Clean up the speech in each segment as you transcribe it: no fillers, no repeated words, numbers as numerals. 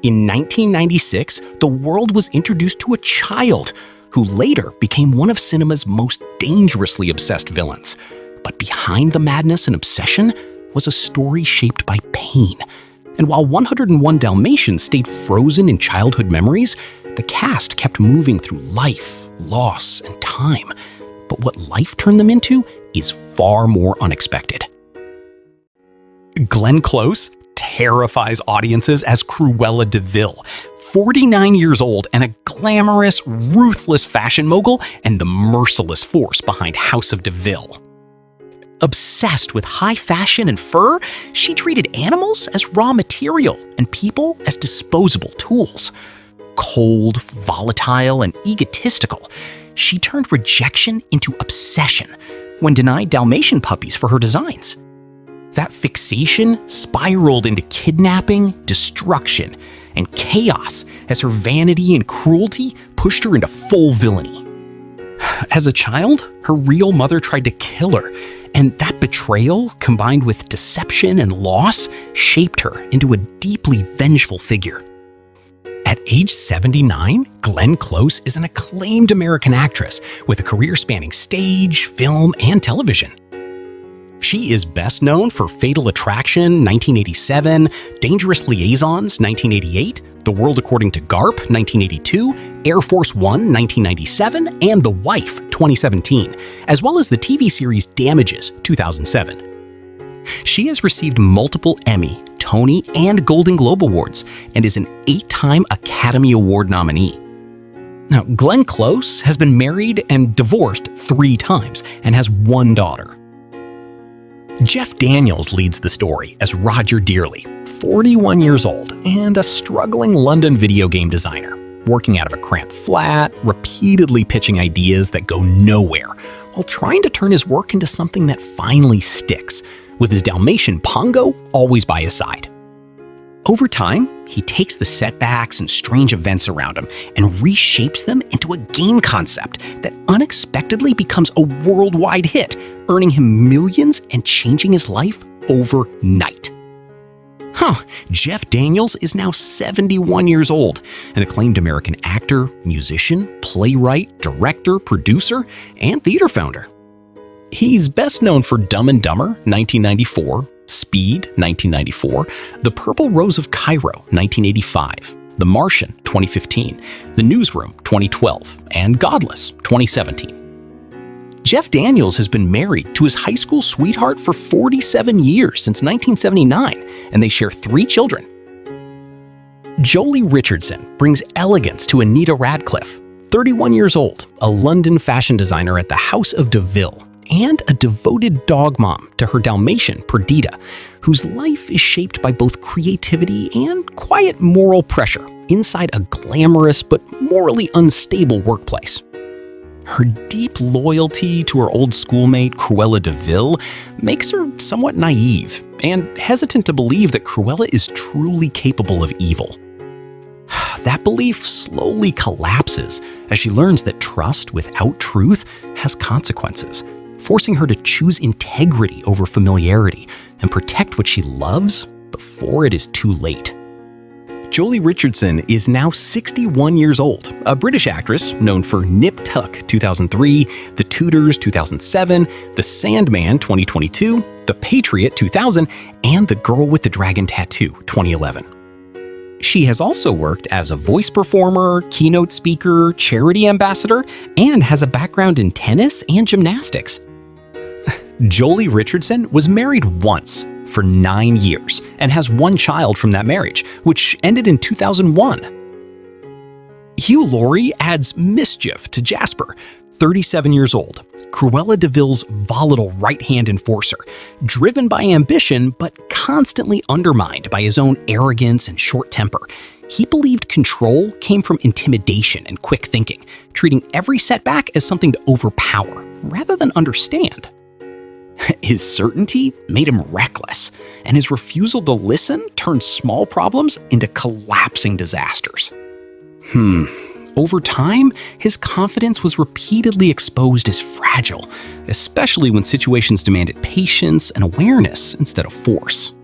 In 1996, the world was introduced to a child who later became one of cinema's most dangerously obsessed villains. But behind the madness and obsession was a story shaped by pain. And while 101 Dalmatians stayed frozen in childhood memories, the cast kept moving through life, loss, and time. But what life turned them into is far more unexpected. Glenn Close terrifies audiences as Cruella de Vil, 49 years old and a glamorous, ruthless fashion mogul and the merciless force behind House of de Vil. Obsessed with high fashion and fur, she treated animals as raw material and people as disposable tools. Cold, volatile, and egotistical, she turned rejection into obsession when denied Dalmatian puppies for her designs. That fixation spiraled into kidnapping, destruction, and chaos as her vanity and cruelty pushed her into full villainy. As a child, her real mother tried to kill her, and that betrayal, combined with deception and loss, shaped her into a deeply vengeful figure. At age 79, Glenn Close is an acclaimed American actress with a career spanning stage, film, and television. She is best known for Fatal Attraction, 1987, Dangerous Liaisons, 1988, The World According to Garp, 1982, Air Force One, 1997, and The Wife, 2017, as well as the TV series Damages, 2007. She has received multiple Emmy, Tony, and Golden Globe Awards, and is an 8-time Academy Award nominee. Now, Glenn Close has been married and divorced 3 times and has 1 daughter. Jeff Daniels leads the story as Roger Dearly, 41 years old and a struggling London video game designer, working out of a cramped flat, repeatedly pitching ideas that go nowhere, while trying to turn his work into something that finally sticks, with his Dalmatian Pongo always by his side. Over time, he takes the setbacks and strange events around him and reshapes them into a game concept that unexpectedly becomes a worldwide hit, earning him millions and changing his life overnight. Jeff Daniels is now 71 years old, an acclaimed American actor, musician, playwright, director, producer, and theater founder. He's best known for Dumb and Dumber, 1994, Speed, 1994, The Purple Rose of Cairo, 1985, The Martian, 2015, The Newsroom, 2012, and Godless, 2017. Jeff Daniels has been married to his high school sweetheart for 47 years since 1979, and they share 3 children. Jolie Richardson brings elegance to Anita Radcliffe, 31 years old, a London fashion designer at the House of de Vil, and a devoted dog mom to her Dalmatian, Perdita, whose life is shaped by both creativity and quiet moral pressure inside a glamorous but morally unstable workplace. Her deep loyalty to her old schoolmate, Cruella de Vil, makes her somewhat naive and hesitant to believe that Cruella is truly capable of evil. That belief slowly collapses as she learns that trust without truth has consequences, forcing her to choose integrity over familiarity and protect what she loves before it is too late. Jolie Richardson is now 61 years old, a British actress known for Nip Tuck 2003, The Tudors 2007, The Sandman 2022, The Patriot 2000, and The Girl with the Dragon Tattoo 2011. She has also worked as a voice performer, keynote speaker, charity ambassador, and has a background in tennis and gymnastics. Jolie Richardson was married once for 9 years and has 1 child from that marriage, which ended in 2001. Hugh Laurie adds mischief to Jasper, 37 years old, Cruella de Vil's volatile right-hand enforcer, driven by ambition but constantly undermined by his own arrogance and short temper. He believed control came from intimidation and quick thinking, treating every setback as something to overpower rather than understand. His certainty made him reckless, and his refusal to listen turned small problems into collapsing disasters. Over time, his confidence was repeatedly exposed as fragile, especially when situations demanded patience and awareness instead of force.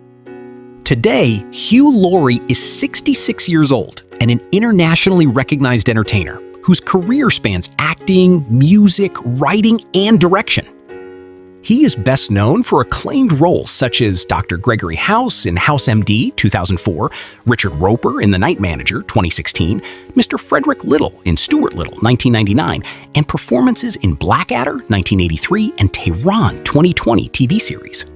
Today, Hugh Laurie is 66 years old and an internationally recognized entertainer whose career spans acting, music, writing, and direction. He is best known for acclaimed roles such as Dr. Gregory House in House MD 2004, Richard Roper in The Night Manager 2016, Mr. Frederick Little in Stuart Little 1999, and performances in Blackadder 1983 and Tehran 2020 TV series.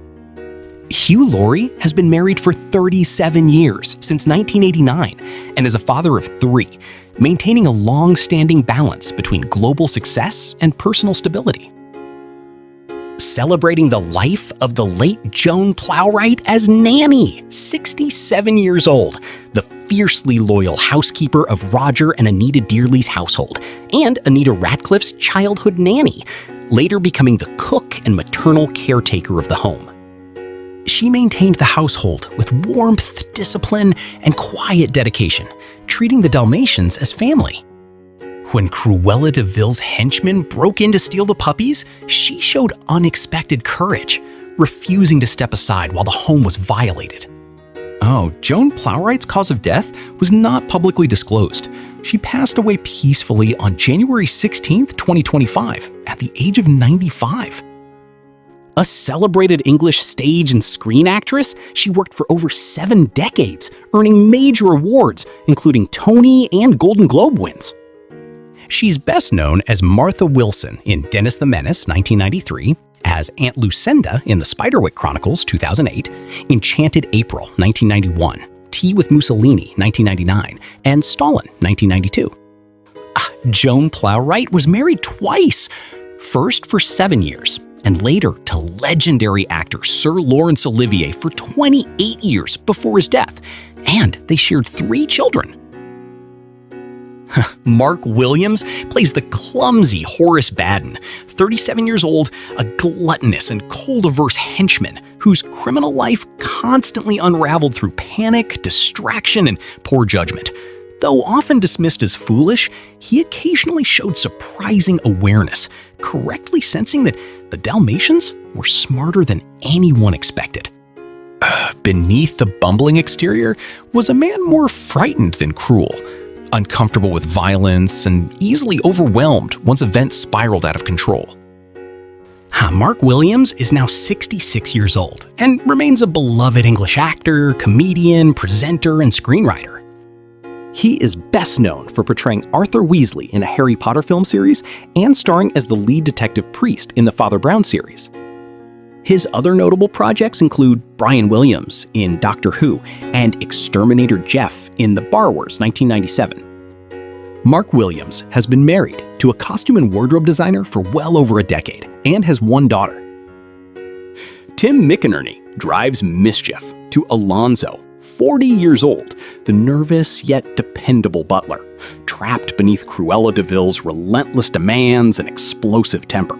Hugh Laurie has been married for 37 years, since 1989, and is a father of 3, maintaining a long-standing balance between global success and personal stability. Celebrating the life of the late Joan Plowright as Nanny, 67 years old, the fiercely loyal housekeeper of Roger and Anita Dearly's household, and Anita Radcliffe's childhood nanny, later becoming the cook and maternal caretaker of the home. She maintained the household with warmth, discipline, and quiet dedication, treating the Dalmatians as family. When Cruella de Vil's henchmen broke in to steal the puppies, she showed unexpected courage, refusing to step aside while the home was violated. Joan Plowright's cause of death was not publicly disclosed. She passed away peacefully on January 16, 2025, at the age of 95. A celebrated English stage and screen actress, she worked for over 7 decades, earning major awards, including Tony and Golden Globe wins. She's best known as Martha Wilson in Dennis the Menace 1993, as Aunt Lucinda in The Spiderwick Chronicles 2008, Enchanted April 1991, Tea with Mussolini 1999, and Stalin 1992. Joan Plowright was married twice, first for 7 years, and later to legendary actor Sir Laurence Olivier for 28 years before his death, and they shared 3 children. Mark Williams plays the clumsy Horace Badun, 37 years old, a gluttonous and cold-averse henchman whose criminal life constantly unraveled through panic, distraction, and poor judgment. Though often dismissed as foolish, he occasionally showed surprising awareness, correctly sensing that the Dalmatians were smarter than anyone expected. Beneath the bumbling exterior was a man more frightened than cruel, uncomfortable with violence and easily overwhelmed once events spiraled out of control. Mark Williams is now 66 years old and remains a beloved English actor, comedian, presenter, and screenwriter. He is best known for portraying Arthur Weasley in a Harry Potter film series and starring as the lead detective priest in the Father Brown series. His other notable projects include Brian Williams in Doctor Who and Exterminator Jeff in The Borrowers 1997. Mark Williams has been married to a costume and wardrobe designer for well over a decade and has 1 daughter. Tim McInnerny drives mischief to Alonzo, 40 years old, the nervous yet dependable butler, trapped beneath Cruella de Vil's relentless demands and explosive temper.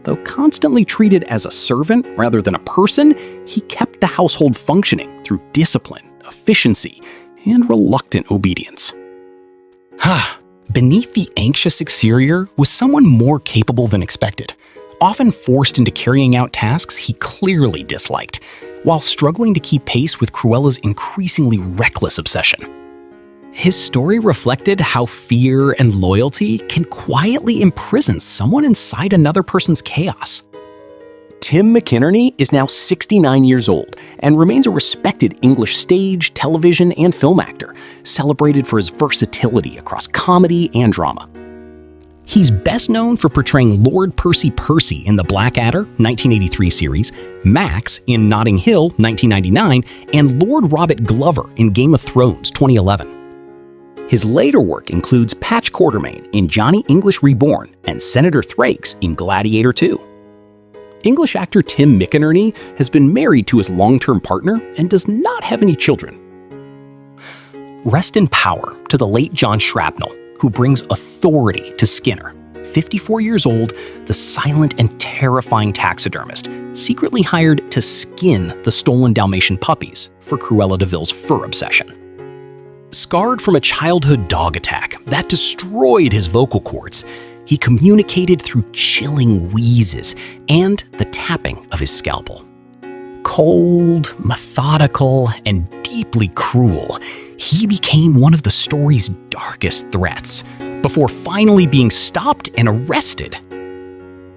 Though constantly treated as a servant rather than a person, he kept the household functioning through discipline, efficiency, and reluctant obedience. Beneath the anxious exterior was someone more capable than expected, often forced into carrying out tasks he clearly disliked, while struggling to keep pace with Cruella's increasingly reckless obsession. His story reflected how fear and loyalty can quietly imprison someone inside another person's chaos. Tim McInnerny is now 69 years old and remains a respected English stage, television, and film actor, celebrated for his versatility across comedy and drama. He's best known for portraying Lord Percy Percy in the Blackadder 1983 series, Max in Notting Hill 1999, and Lord Robert Glover in Game of Thrones 2011. His later work includes Patch Quartermain in Johnny English Reborn and Senator Thrakes in Gladiator 2. English actor Tim McInnerny has been married to his long-term partner and does not have any children. Rest in power to the late John Shrapnel, who brings authority to Skinner, 54 years old, the silent and terrifying taxidermist, secretly hired to skin the stolen Dalmatian puppies for Cruella de Vil's fur obsession. Scarred from a childhood dog attack that destroyed his vocal cords, he communicated through chilling wheezes and the tapping of his scalpel. Cold, methodical, and deeply cruel, he became one of the story's darkest threats, before finally being stopped and arrested.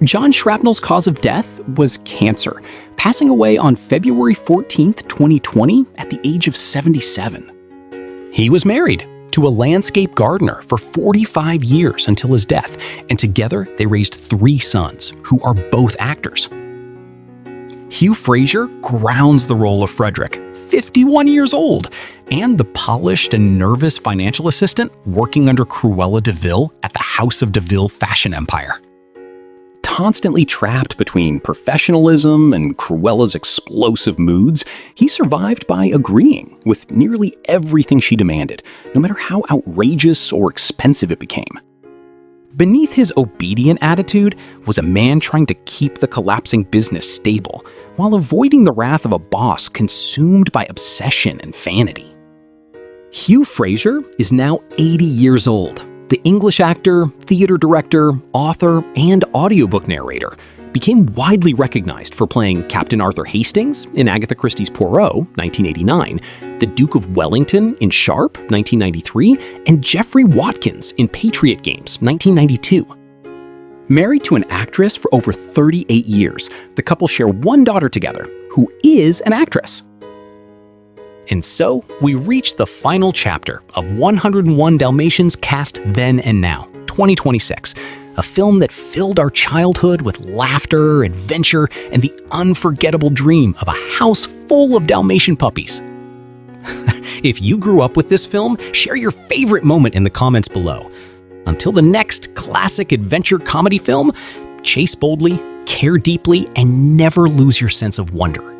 John Shrapnel's cause of death was cancer, passing away on February 14th, 2020, at the age of 77. He was married to a landscape gardener for 45 years until his death, and together they raised 3 sons, who are both actors. Hugh Fraser grounds the role of Frederick, 51 years old, and the polished and nervous financial assistant working under Cruella de Vil at the House of de Vil fashion empire. Constantly trapped between professionalism and Cruella's explosive moods, he survived by agreeing with nearly everything she demanded, no matter how outrageous or expensive it became. Beneath his obedient attitude was a man trying to keep the collapsing business stable, while avoiding the wrath of a boss consumed by obsession and vanity. Hugh Fraser is now 80 years old. The English actor, theater director, author, and audiobook narrator became widely recognized for playing Captain Arthur Hastings in Agatha Christie's Poirot, 1989, the Duke of Wellington in Sharp, 1993, and Geoffrey Watkins in Patriot Games, 1992. Married to an actress for over 38 years, the couple share one daughter together, who is an actress. And so, we reach the final chapter of 101 Dalmatians Cast Then and Now, 2026, a film that filled our childhood with laughter, adventure, and the unforgettable dream of a house full of Dalmatian puppies. If you grew up with this film, share your favorite moment in the comments below. Until the next classic adventure comedy film, chase boldly, care deeply, and never lose your sense of wonder.